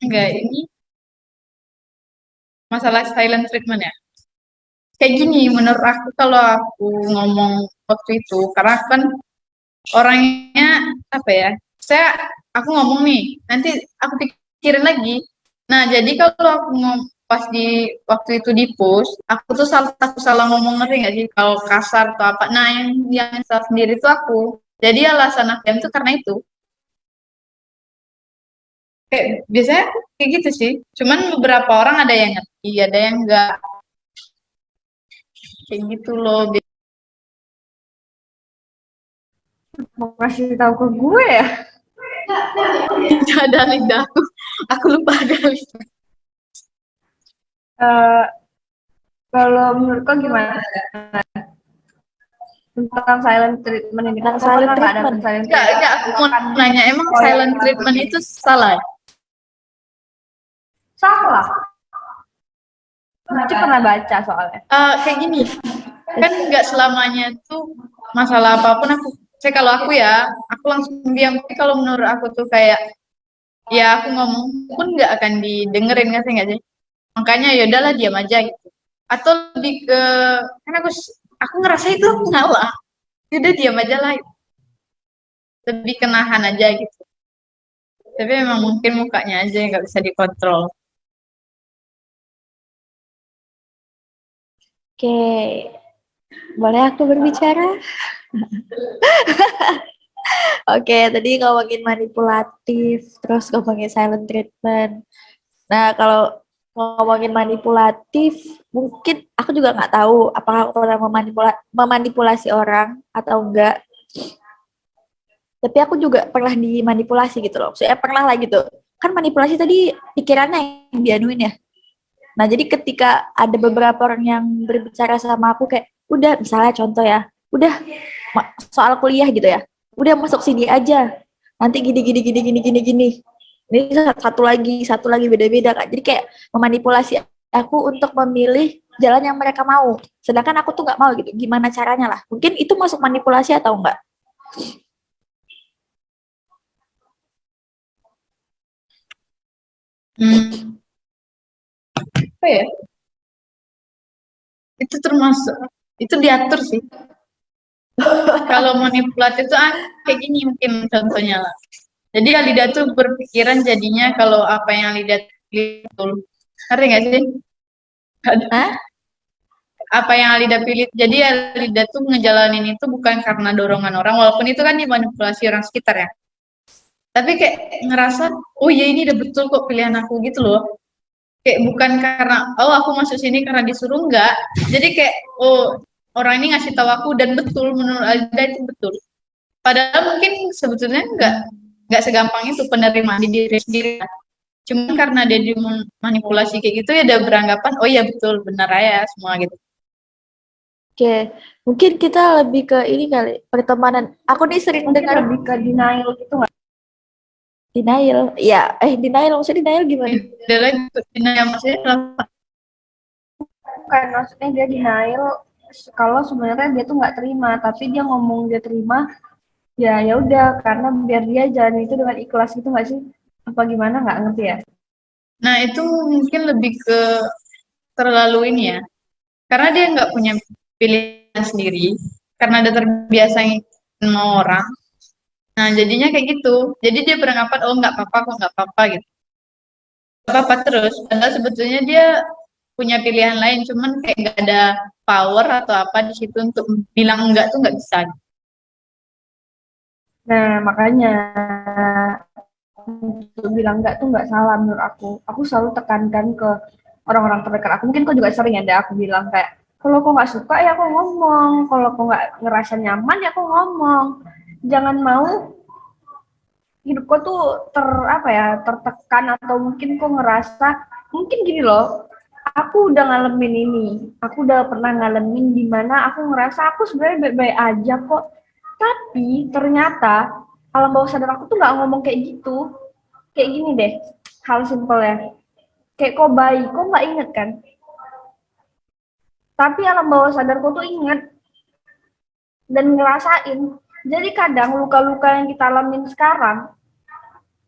Enggak, ini masalah silent treatment ya. Kayak gini, menurut aku kalau aku ngomong waktu itu, karena kan orangnya apa ya? Saya aku ngomong nih, nanti aku pikirin lagi. Nah, jadi kalau aku pas di waktu itu di push, aku tuh salah ngomong, ngerti nggak sih? Kalau kasar atau apa. Nah, yang salah sendiri tuh aku. Jadi alasan aku diam tuh karena itu. Kayak biasanya kayak gitu sih. Cuman beberapa orang ada yang ngerti, ada yang enggak. Kayak gitu loh. Mau kasih tahu ke gue ya? Tidak ada lidah aku. Aku lupa ada lidah. Eh, Kalau menurut kau gimana tentang silent treatment ini? Tentang Kau pernah silent nggak dapet treatment. silent Enggak, treatment? aku mau Bahkan nanya, emang kau yang silent treatment ngelakuin? itu salah? Salah. Nanti pernah baca soalnya. Kayak gini, kan nggak selamanya tuh masalah apapun kalau aku ya, aku langsung diam. Tapi kalau menurut aku tuh kayak, ya aku ngomong pun nggak akan didengerin, nggak sih? Makanya ya udahlah diam aja gitu. Atau lebih ke, kan aku ngerasa itu aku ngalah. Ya udah diam aja lah, lebih kenahan aja gitu. Tapi memang mungkin mukanya aja yang nggak bisa dikontrol. Oke, boleh aku berbicara? Oke, tadi ngomongin manipulatif, terus ngomongin silent treatment. Nah, kalau ngomongin manipulatif, mungkin aku juga nggak tahu apakah aku pernah memanipulasi orang atau enggak. Tapi aku juga pernah dimanipulasi gitu loh. Saya pernah lah gitu. Kan manipulasi tadi pikirannya yang dianuin ya. Nah, jadi ketika ada beberapa orang yang berbicara sama aku kayak, udah misalnya contoh ya, udah soal kuliah gitu ya, udah masuk sini aja, nanti gini gini gini gini gini gini. Ini satu lagi beda-beda kak. Jadi kayak memanipulasi aku untuk memilih jalan yang mereka mau. Sedangkan aku tuh nggak mau gitu. Gimana caranya lah? Mungkin itu masuk manipulasi atau enggak? Hmm, apa ya? Itu termasuk, itu diatur sih. Kalau manipulatif itu kayak gini mungkin contohnya lah. Jadi Alida tuh berpikiran jadinya kalau apa yang Alida pilih betul. Ngerti nggak sih? Hah? Apa yang Alida pilih. Jadi Alida tuh ngejalanin itu bukan karena dorongan orang, walaupun itu kan dimanipulasi orang sekitar ya. Tapi kayak ngerasa, oh ya ini udah betul kok pilihan aku gitu loh. Kayak bukan karena, oh aku masuk sini karena disuruh, enggak. Jadi kayak, oh orang ini ngasih tahu aku dan betul, menurut Alida itu betul. Padahal mungkin sebetulnya nggak segampang itu penerimaan di diri sendiri. Cuman karena dia dimanipulasi kayak gitu ya udah beranggapan oh iya betul benar ya semua gitu. Oke, mungkin kita lebih ke ini kali, pertemanan. Aku nih sering Mungkin dengar lebih ke denial gitu nggak? denial. Ya, denial, maksudnya denial gimana? Ada lagi yang maksudnya kenapa? Kan maksudnya dia denial kalau sebenarnya dia tuh nggak terima, tapi dia ngomong dia terima, ya ya udah karena biar dia jalan itu dengan ikhlas gitu nggak sih? Apa gimana nggak ngerti ya? Nah itu mungkin lebih ke terlalu ini ya, karena dia nggak punya pilihan sendiri, karena ada terbiasa sama orang. Nah jadinya kayak gitu. Jadi dia beranggapan oh nggak apa-apa kok nggak apa-apa gitu. Nggak apa-apa terus. Padahal sebetulnya dia punya pilihan lain, cuman kayak nggak ada power atau apa di situ untuk bilang enggak tuh nggak bisa. Nah makanya untuk bilang enggak tuh nggak salah menurut aku. Aku selalu tekankan ke orang-orang terdekat aku. Mungkin kau juga sering ada aku bilang kayak, kalau kau nggak suka ya aku ngomong, kalau kau nggak ngerasa nyaman ya aku ngomong. Jangan mau hidup kau tuh apa ya tertekan atau mungkin kau ngerasa mungkin gini loh. Aku udah ngalamin ini, aku udah pernah ngalamin di mana aku ngerasa aku sebenarnya baik-baik aja kok, tapi ternyata alam bawah sadar aku tuh nggak ngomong kayak gitu. Kayak gini deh, hal simpel ya, kayak kok baik kok nggak inget kan, tapi alam bawah sadarku tuh inget dan ngerasain. Jadi kadang luka-luka yang kita alamin sekarang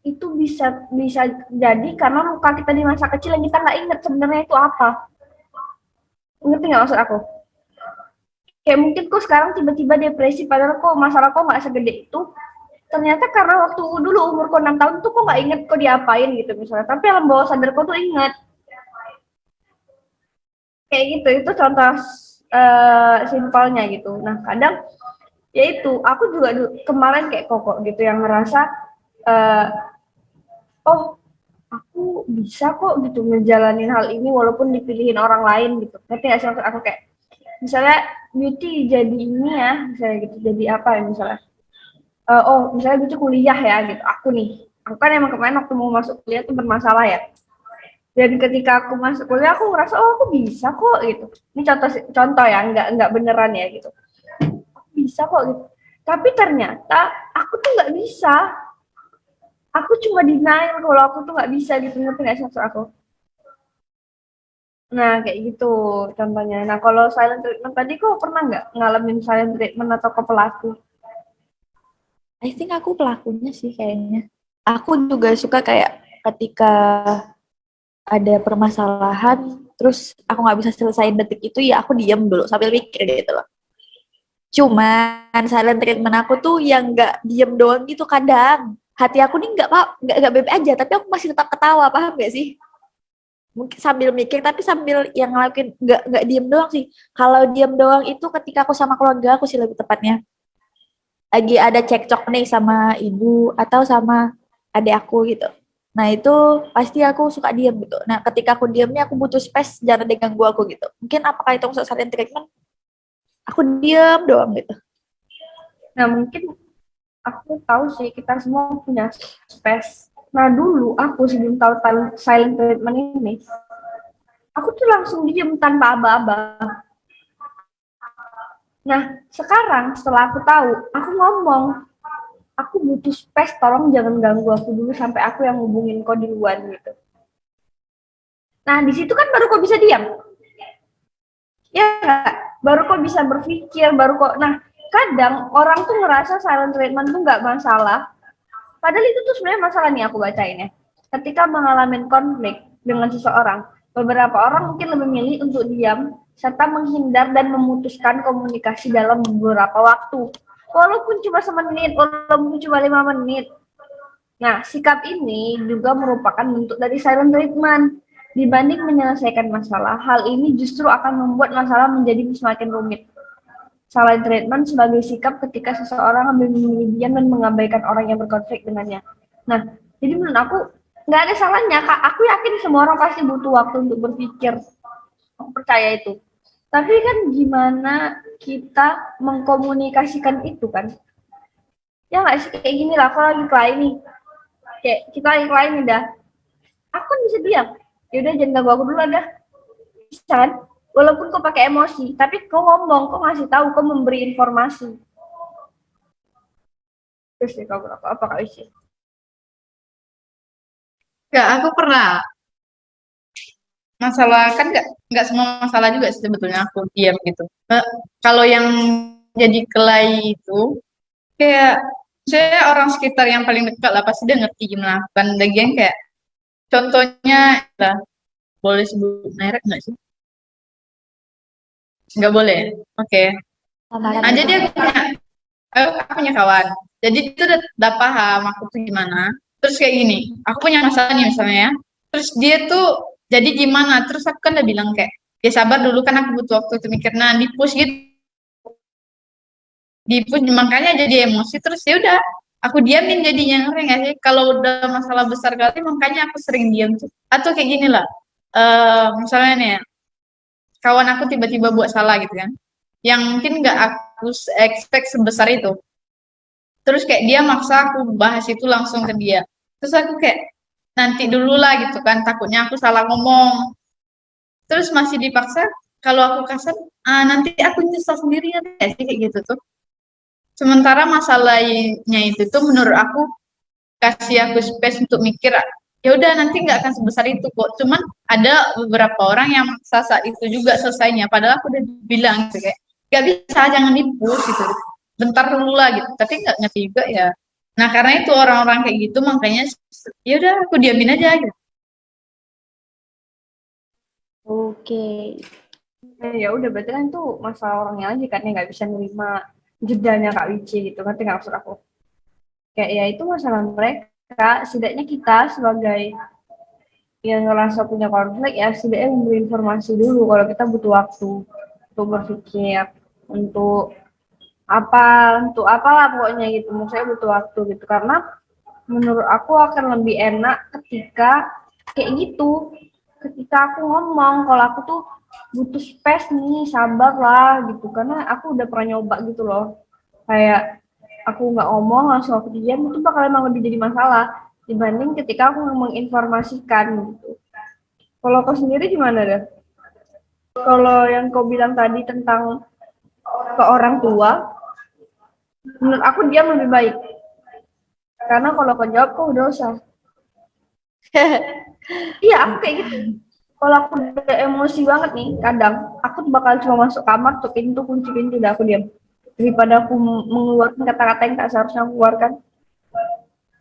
itu bisa bisa jadi karena luka kita di masa kecil yang kita nggak inget sebenarnya itu apa. Ngerti nggak maksud aku? Kayak mungkin kok sekarang tiba-tiba depresi padahal kok masalah kok nggak segede itu. Ternyata karena waktu dulu umurku 6 tahun tuh kok nggak inget kok diapain gitu misalnya. Tapi alam bawah sadarku tuh inget. Kayak gitu, itu contoh simpelnya gitu. Nah kadang ya itu aku juga kemarin kayak koko gitu yang ngerasa uh, oh aku bisa kok gitu ngejalanin hal ini walaupun dipilihin orang lain gitu. Tapi nggak sih maksud aku kayak misalnya beauty jadi ini ya misalnya gitu jadi apa ya misalnya oh misalnya beauty kuliah ya gitu aku kan emang kemarin waktu mau masuk kuliah tuh bermasalah ya dan ketika aku masuk kuliah aku ngerasa oh aku bisa kok gitu ini contoh ya nggak beneran ya gitu aku bisa kok gitu tapi ternyata aku tuh nggak bisa aku cuma denial kalau aku tuh nggak bisa gitu ngerti nggak sih maksud aku. Nah, kayak gitu contohnya. Nah, kalau silent treatment tadi kok pernah nggak ngalamin silent treatment atau ke pelaku? I think aku pelakunya sih kayaknya. Aku juga suka kayak ketika ada permasalahan, terus aku nggak bisa selesaiin detik itu, ya aku diem dulu sambil mikir gitu loh. Cuman silent treatment aku tuh yang nggak diem doang gitu kadang. Hati aku nih nggak bebe aja, tapi aku masih tetap ketawa, paham gak sih? Mungkin sambil mikir, tapi sambil yang ngelakuin nggak diem doang sih. Kalau diem doang itu ketika aku sama keluarga aku sih lebih tepatnya. Lagi ada cekcok nih sama ibu atau sama adik aku gitu. Nah itu pasti aku suka diem gitu. Nah ketika aku diem nih aku butuh space, jangan ada yang ganggu aku gitu. Mungkin apakah itu maksud silent treatment? Aku diem doang gitu. Nah, mungkin aku tahu sih kita semua punya space. Nah, dulu aku sebelum tahu silent treatment ini, aku tuh langsung diem tanpa aba-aba. Nah, sekarang setelah aku tahu, aku ngomong, aku butuh space, tolong jangan ganggu aku dulu sampai aku yang hubungin kau duluan gitu. Nah, di situ kan baru kau bisa diam. Ya nggak? Baru kok bisa berpikir, baru kok. Nah, kadang orang tuh ngerasa silent treatment tuh nggak masalah. Padahal itu tuh sebenarnya masalah nih aku bacain ya. Ketika mengalami konflik dengan seseorang, beberapa orang mungkin lebih milih untuk diam serta menghindar dan memutuskan komunikasi dalam beberapa waktu. Walaupun cuma semenit, walaupun cuma 5 menit. Nah, sikap ini juga merupakan bentuk dari silent treatment. Dibanding menyelesaikan masalah, hal ini justru akan membuat masalah menjadi semakin rumit. Silent treatment sebagai sikap ketika seseorang memilih diam dan mengabaikan orang yang berkonflik dengannya. Nah, jadi menurut aku nggak ada salahnya, Kak. Aku yakin semua orang pasti butuh waktu untuk berpikir. Aku percaya itu. Tapi kan gimana kita mengkomunikasikan itu kan? Ya nggak sih kayak gini lah. Kalau lagi klien nih, kayak kita lagi klien nih dah. Aku kan bisa diam. Yaudah jangan ganggu aku dulu ada. Bisa kan? Walaupun kau pakai emosi, tapi kau ngomong, kau ngasih tahu, kau memberi informasi. Terus ya kau apa kak isi? Enggak, aku pernah masalah kan nggak semua masalah juga sih sebetulnya aku diam gitu. Kalau yang jadi kelai itu kayak saya orang sekitar yang paling dekat lah pasti dia ngerti gimana kan lagian kayak contohnya lah boleh sebut merek nggak sih? Nggak boleh. Oke. Samaran Nah gitu. jadi aku punya kawan. Jadi itu udah paham aku tuh gimana. Terus kayak gini, aku punya masalah nih misalnya ya. Terus dia tuh jadi gimana? Terus aku kan udah bilang kayak, ya sabar dulu kan aku butuh waktu untuk mikir. Nah di push gitu, di push makanya jadi emosi. Terus ya udah, aku diamin jadinya ngerti nggak sih? Kalau udah masalah besar kali, makanya aku sering diam tuh. Atau kayak gini lah, misalnya nih, ya, kawan aku tiba-tiba buat salah gitu kan, yang mungkin nggak aku expect sebesar itu. Terus kayak dia maksa aku bahas itu langsung ke dia. Terus aku kayak nanti dulu lah gitu kan, takutnya aku salah ngomong. Terus masih dipaksa, kalau aku kasar, nanti aku nyesal sendiri ya sih kayak gitu tuh. Sementara masalahnya itu tuh menurut aku kasih aku space untuk mikir, ya udah nanti nggak akan sebesar itu kok. Cuman ada beberapa orang yang maksa saat itu juga selesainya. Padahal aku udah bilang gitu kayak, nggak bisa jangan dipush gitu. Bentar dulu lah gitu. Tapi nggak ngerti juga ya. Nah karena itu orang-orang kayak gitu makanya Ya udah aku diamin aja gitu. Oke. Ya udah berarti kan itu masalah orangnya aja kan yang nggak bisa nerima jedanya Kak Wici gitu kan, nggak maksud aku. Kayak ya itu masalah mereka, setidaknya kita sebagai yang ngerasa punya konflik ya setidaknya memberi informasi dulu kalau kita butuh waktu untuk berpikir, untuk apa, untuk apalah pokoknya gitu, maksudnya butuh waktu gitu, karena menurut aku akan lebih enak ketika kayak gitu, ketika aku ngomong kalau aku tuh butuh space nih, sabar lah gitu, karena aku udah pernah nyoba gitu loh, kayak aku nggak ngomong langsung aku diam, itu bakal emang lebih jadi masalah dibanding ketika aku menginformasikan gitu. Kalau kau sendiri gimana deh? Kalau yang kau bilang tadi tentang ke orang tua, menurut aku diam lebih baik, karena kalau kau jawab kau udah usah. Iya, aku kayak gitu. Kalau aku udah emosi banget nih, kadang aku tuh bakal cuma masuk kamar, tutup pintu, kunci pintu, udah aku diam. Daripada aku mengeluarkan kata-kata yang tak seharusnya aku keluarkan,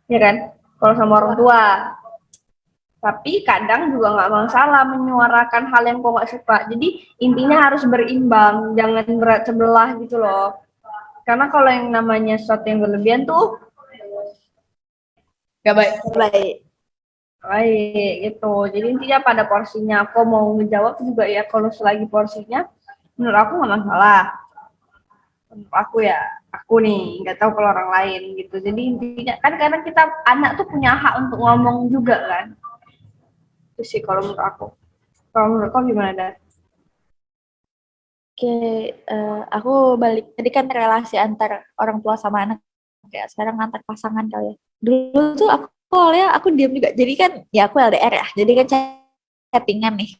ya kan? Kalau sama orang tua. Tapi kadang juga nggak masalah menyuarakan hal yang kau nggak suka. Jadi intinya harus berimbang, jangan berat sebelah gitu loh. Karena kalau yang namanya sesuatu yang berlebihan tuh Gak baik. Baik. baik gitu. Jadi intinya pada porsinya. Aku mau ngejawab juga ya kalau selagi porsinya, menurut aku nggak masalah. Untuk aku ya, aku nih nggak tahu kalau orang lain gitu. Jadi intinya kan karena kita anak tuh punya hak untuk ngomong juga kan. Itu sih kalau menurut aku. Kalau menurut kau gimana dah? Oke, aku balik tadi kan relasi antar orang tua sama anak, kayak sekarang antar pasangan kali ya. Dulu tuh aku awalnya aku diam juga. Jadi kan ya aku LDR ya. Jadi kan chattingan nih.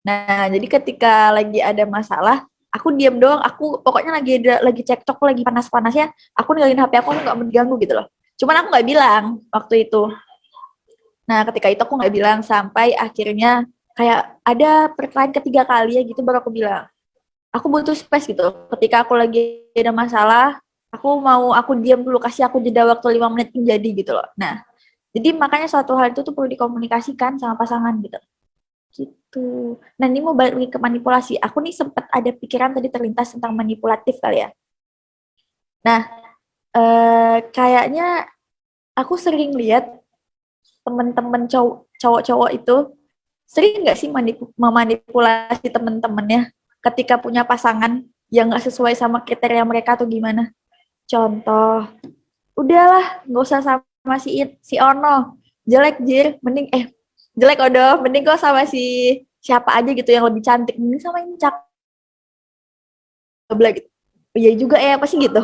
Nah, jadi ketika lagi ada masalah, aku diam doang. Aku pokoknya lagi cekcok, lagi panas-panasnya, aku ninggalin HP aku nggak mau diganggu gitu loh. Cuman aku nggak bilang waktu itu. Nah, ketika itu aku nggak bilang sampai akhirnya kayak ada perkelahian ketiga kali ya gitu baru aku bilang. Aku butuh space gitu. Ketika aku lagi ada masalah, aku diam dulu, kasih aku jeda waktu 5 menit jadi gitu loh. Nah, jadi makanya suatu hal itu tuh perlu dikomunikasikan sama pasangan gitu. Gitu. Nah, ini mau balik lagi ke manipulasi. Aku nih sempat ada pikiran tadi terlintas tentang manipulatif kali ya. Nah, kayaknya aku sering lihat teman-teman cowok-cowok itu sering nggak sih memanipulasi teman-temannya ketika punya pasangan yang nggak sesuai sama kriteria mereka atau gimana? Contoh, udahlah nggak usah sama si Ono, jelek jir, mending jelek Odo, mending kok sama si siapa aja gitu yang lebih cantik, mending sama ini cakep gitu. Oh, iya juga ya, apa sih gitu?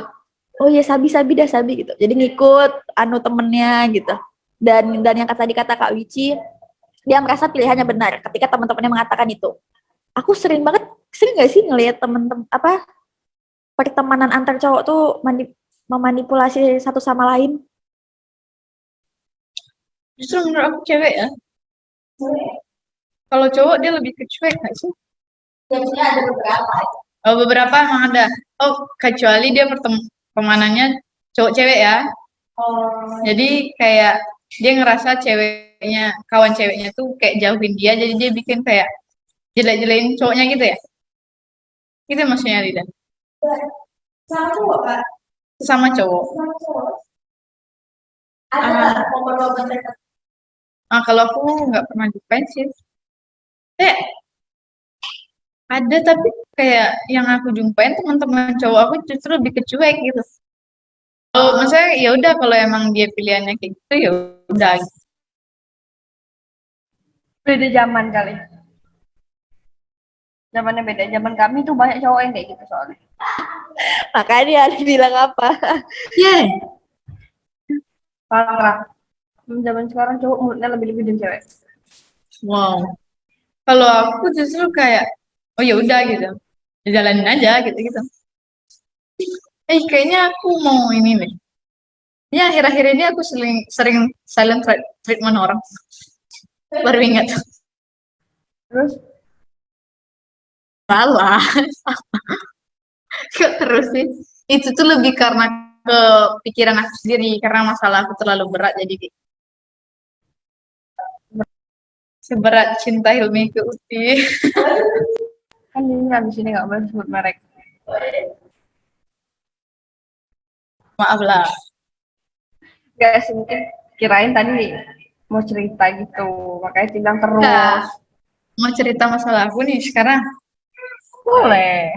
Oh iya sabi dah sabi gitu. Jadi ngikut anu temennya gitu. Dan yang tadi kata Kak Wici, dia merasa pilihannya benar ketika teman-temannya mengatakan itu. Aku sering gak sih ngelihat temen-temen apa pertemanan antar cowok tuh memanipulasi satu sama lain. Justru menurut aku cewek ya. Kalau cowok dia lebih ke cuek nggak sih? Biasanya ada beberapa. Oh, beberapa emang ada. Oh, kecuali dia pertemanannya cowok cewek ya. Oh. Jadi kayak dia ngerasa ceweknya, kawan ceweknya tuh kayak jauhin dia, jadi dia bikin kayak jelek-jelekin cowoknya gitu ya. Itu maksudnya Lida. Sama cowok, Kak. Sama cowok. Sama cowok. Ada Ah, nggak momen-momen tertentu? kalau aku nggak pernah jumpain sih. Kayak ada tapi kayak yang aku jumpain teman-teman cowok aku justru lebih kecuek gitu. Kalau maksudnya ya udah kalau emang dia pilihannya kayak gitu ya udah. Beda zaman kali. Zamannya beda. Zaman kami tuh banyak cowok yang kayak gitu soalnya. Makanya dia bilang apa? Yeah. Parah. Zaman sekarang cowok mulutnya lebih-lebih dari cewek. Wow. Kalau aku justru kayak oh ya udah gitu. Jalanin aja gitu gitu. Kayaknya aku mau ini nih. Ya akhir-akhir ini aku sering silent treatment orang. Baru ingat. Terus Salah. Kok terus sih? Itu tuh lebih karena ke pikiran aku sendiri karena masalah aku terlalu berat jadi seberat cinta Hilmi ke Uti. Kan ini abis ini nggak boleh sebut merek. Maaf lah. Gak sih, mungkin kirain tadi mau cerita gitu, makanya bilang Enggak, terus. mau cerita masalah aku nih sekarang. Boleh.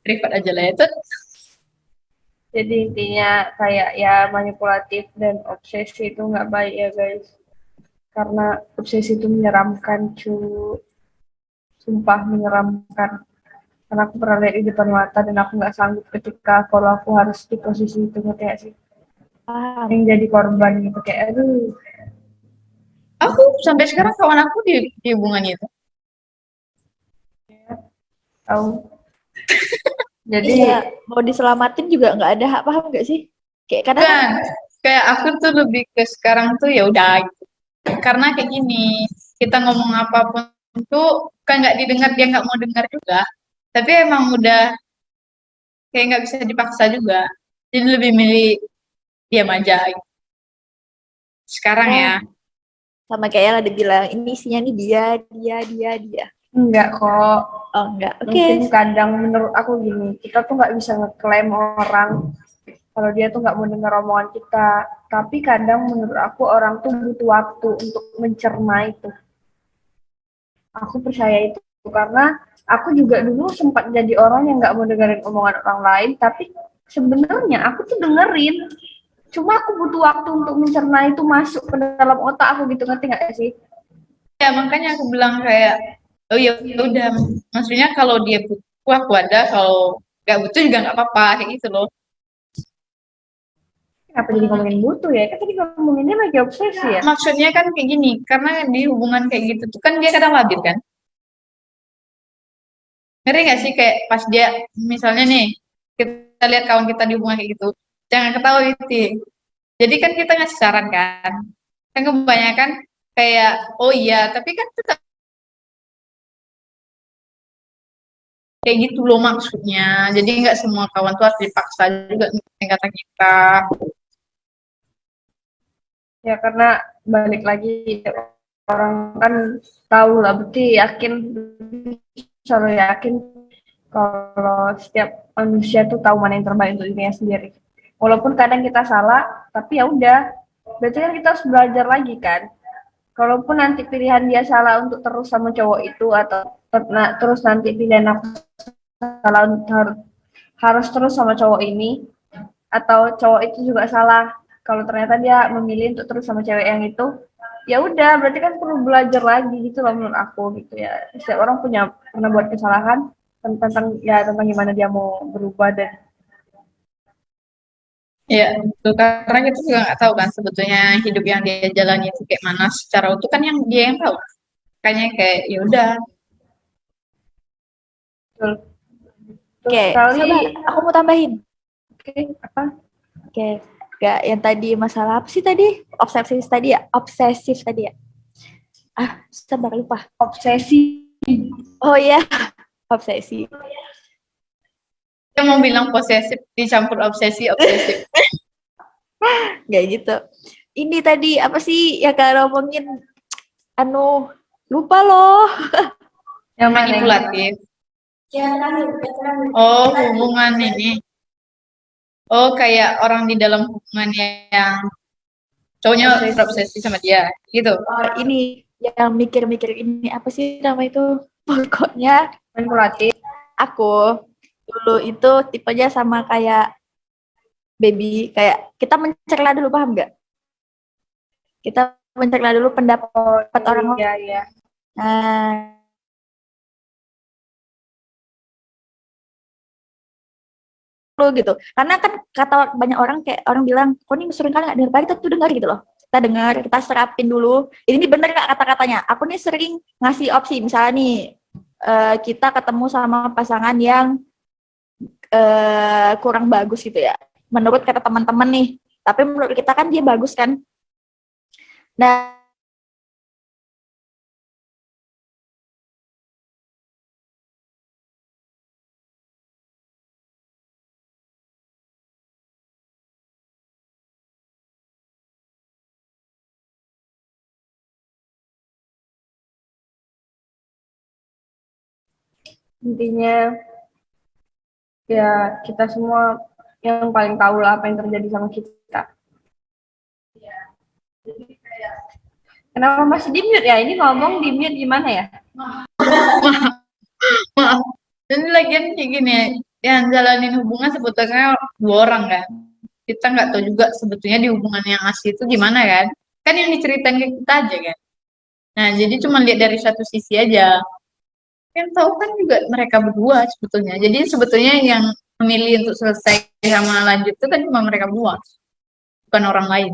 Privat aja lah itu. Jadi intinya kayak ya manipulatif dan obsesi itu nggak baik ya guys. Karena obsesi itu menyeramkan, sumpah menyeramkan. Karena aku pernah lihat di depan mata dan aku nggak sanggup ketika kalau aku harus di posisi itu, ngerti gak sih? Paham. Yang jadi korban gitu kayak aduh. Aku sampai sekarang kawan aku di hubungan itu. Tahu. Jadi Iya, mau diselamatin juga nggak ada hak, paham nggak sih? Kayak kadang kan, Kan, kayak aku tuh lebih ke sekarang tuh ya udah gitu. Karena kayak gini, kita ngomong apapun tuh kan nggak didengar, dia nggak mau dengar juga. Tapi emang udah kayak nggak bisa dipaksa juga. Jadi lebih milih diam aja gitu. Sekarang ya. ya sama kayak yang ada bilang, ini isinya nih dia. enggak kok. Oh enggak, oke. Mungkin kadang menurut aku gini, kita tuh nggak bisa ngeklaim orang kalau dia tuh nggak mau dengar omongan kita. Tapi kadang menurut aku orang tuh butuh waktu untuk mencerna itu. Aku percaya itu karena aku juga dulu sempat jadi orang yang nggak mau dengerin omongan orang lain, tapi sebenarnya aku tuh dengerin. Cuma aku butuh waktu untuk mencerna itu masuk ke dalam otak aku gitu, ngerti nggak sih? Ya makanya aku bilang kayak, oh ya udah. Maksudnya kalau dia butuh aku ada, kalau nggak butuh juga nggak apa-apa kayak gitu loh. Kenapa jadi ngomongin butuh ya? Kan tadi ngomonginnya lagi obsesi ya. Maksudnya kan kayak gini, karena di hubungan kayak gitu tuh kan dia kadang labil kan. Ngeri nggak sih kayak pas dia misalnya nih kita lihat kawan kita di hubungan kayak gitu, jangan ketawa itu. Jadi kan kita ngasih saran kan. Kan kebanyakan kayak oh iya, tapi kan tetap kayak gitu loh maksudnya. Jadi nggak semua kawan tuh harus dipaksa juga ngikutin kata kita. Ya karena balik lagi orang kan tahu lah, berarti yakin, selalu yakin kalau setiap manusia tuh tahu mana yang terbaik untuk dirinya sendiri. Walaupun kadang kita salah, tapi ya udah. Berarti kan kita harus belajar lagi kan. Kalaupun nanti pilihan dia salah untuk terus sama cowok itu atau terus nanti pilihan aku salah harus terus sama cowok ini atau cowok itu juga salah kalau ternyata dia memilih untuk terus sama cewek yang itu, ya udah berarti kan perlu belajar lagi gitu loh menurut aku gitu ya. Setiap orang pernah buat kesalahan tentang gimana dia mau berubah dan Ya, itu karena kita juga nggak tahu kan sebetulnya hidup yang dia jalani itu kayak mana secara utuh kan yang dia yang tahu. Makanya kayak ya udah. betul. Terus Oke, sekali sabar, aku mau tambahin. oke apa Oke, gak yang tadi masalah apa sih tadi? Obsesif tadi ya? Obsesif tadi ya? Sabar lupa. obsesi. Oh iya, obsesi. Kita mau bilang posesif dicampur obsesi, obsesif. Gak gitu. Ini tadi apa sih yang kalian ngomongin? Anu, lupa loh. Yang mana yang Manipulatif. Oh, hubungan ini. Oh, kayak orang di dalam hubungan yang cowoknya obsesi terobsesi sama dia, gitu. Ini yang mikir-mikir ini apa sih nama itu? Pokoknya manipulatif. aku dulu itu tipenya sama kayak baby, kayak kita mencerna dulu, paham nggak? Kita mencerna dulu Oh pendapat orang lain. iya iya. Nah, lu gitu. Karena kan kata banyak orang kayak orang bilang, kok ini sering kali nggak dengar, kita tuh dengar gitu loh. Kita dengar, kita serapin dulu. Ini bener nggak kata-katanya? Aku nih sering ngasih opsi, misalnya nih kita ketemu sama pasangan yang kurang bagus gitu ya. Menurut kata teman-teman nih, tapi menurut kita kan dia bagus kan. Nah, Intinya ya kita semua yang paling tahu lah apa yang terjadi sama kita. Kenapa masih di mute ya? Ini ngomong di mute gimana ya? Maaf. Dan lagian kayak gini ya, yang jalanin hubungan sebetulnya 2 orang kan. Kita nggak tahu juga sebetulnya di hubungan yang asli itu gimana kan. Kan yang diceritain ke kita aja kan. Nah, jadi cuma lihat dari satu sisi aja. Yang tahu kan juga mereka berdua sebetulnya. Jadi sebetulnya yang memilih untuk selesai sama lanjut itu kan cuma mereka berdua, bukan orang lain.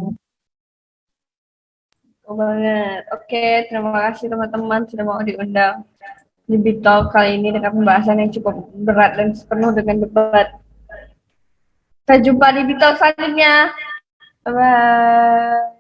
Oh banget. Oke, terima kasih teman-teman sudah mau diundang di Big Talk kali ini dengan pembahasan yang cukup berat dan penuh dengan debat. Sampai jumpa di Big Talk selanjutnya. Bye-bye.